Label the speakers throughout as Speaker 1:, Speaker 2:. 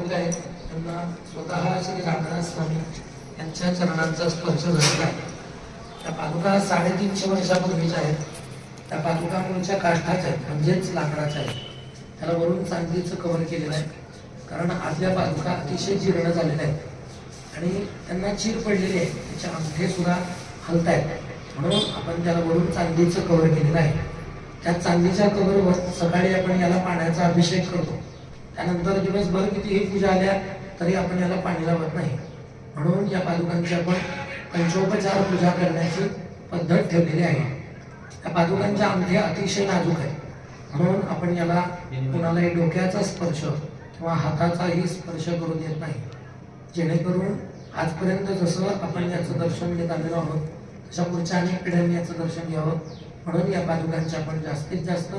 Speaker 1: पादुका आहेत त्यांना स्वतः श्री रामदास स्वामी यांच्या चरणांचा स्पर्श झालेला आहे। त्या पादुका 350 वर्षापूर्वीच्या आहेत। त्या पादुका मूळच्या काष्ठाच्या आहेत, म्हणजेच लाकडाच्या आहेत। त्याला वरून चांदीचं कव्हर केलेलं आहे, कारण आतल्या पादुका अतिशय जीर्ण झालेल्या आहेत आणि त्यांना चीर पडलेली आहे, त्याचे अंगठे सुद्धा हलत आहेत, म्हणून आपण त्याला वरून चांदीचं कव्हर केलेलं आहे। त्या चांदीच्या कव्हरवर सकाळी आपण याला पाण्याचा अभिषेक करतो, त्यानंतर दिवसभर कितीही पूजा आल्या तरी आपण याला पाणी लावत नाही, म्हणून या पादुकांची आपण पंचोपचार पूजा करण्याची पद्धत ठेवलेली आहे। त्या पादुकांचे अंगठे अतिशय नाजूक आहेत, म्हणून आपण याला कुणालाही डोक्याचा स्पर्श किंवा हाताचाही स्पर्श करू देत नाही, जेणेकरून आजपर्यंत जसं आपण याचं दर्शन घेत आलेलो आहोत तशा पुढच्या अनेक पिढ्यांनी याचं दर्शन घ्यावं, म्हणून या पादुकांची आपण जास्तीत जास्त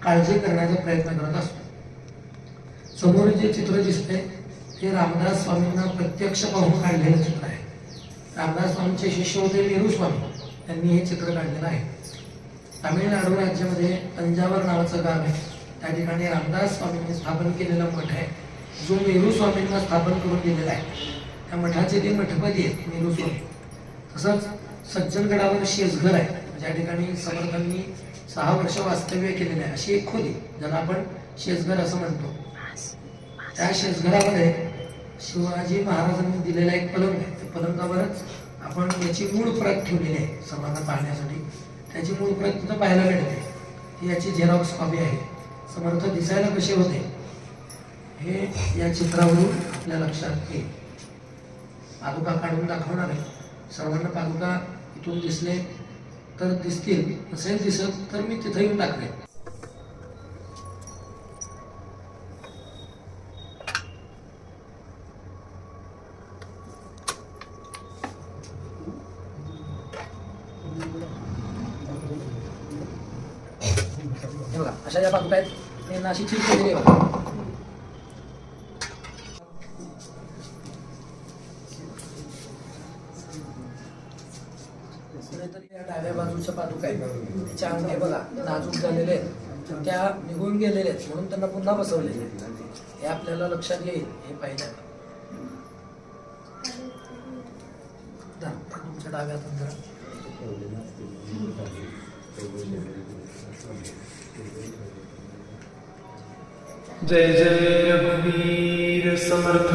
Speaker 1: काळजी करण्याचा प्रयत्न करत असतो। समोर जे चित्र दिसते हे रामदास स्वामींना प्रत्यक्ष पाहून काढलेलं चित्र आहे। रामदास स्वामींचे शिष्य होते वीरू स्वामी, त्यांनी हे चित्र काढलेलं आहे। तामिळनाडू राज्यामध्ये तंजावर नावाचं गाव आहे, त्या ठिकाणी रामदास स्वामींनी स्थापन केलेला मठ आहे, जो वीरू स्वामींना स्थापन करून दिलेला आहे। त्या मठाचे ते मठपती आहेत वीरू स्वामी। तसंच सज्जनगडावर शेजघर आहे, ज्या ठिकाणी समर्थांनी 6 वर्ष वास्तव्य केलेले आहे, अशी एक खोली ज्याला आपण शेजघर असं म्हणतो। त्या शेजघरामध्ये शिवाजी महाराजांनी दिलेला एक पलंग आहे, त्या पलंगावरच आपण याची मूळ प्रत ठेवलेली आहे सर्वांना पाहण्यासाठी। त्याची मूळ प्रत तिथं पाहायला मिळते, ही याची झेरॉक्स कॉपी आहे। समर्थ दिसायला कसे होते हे या चित्रावरून आपल्या लक्षात येईल। पादुका काढून दाखवणार आहे, सर्वांना पादुका इथून दिसले तर दिसतील, नसेल दिसत तर मी तिथे येऊन टाकले। हे बघा, अशा या पादुका आहेत, यांना अशी चीर केलेली आहे बघा। या डाव्या बाजूच्या पादुका आहेत, त्याच्या अंग हे बघा नाजूक झालेले आहेत, त्या निघून गेलेले आहेत, म्हणून त्यांना पुन्हा बसवलेले आहेत। हे आपल्याला लक्षात येईल हे पाहिजे। तुमच्या डाव्या हातात
Speaker 2: जय जय रघुवीर समर्थ।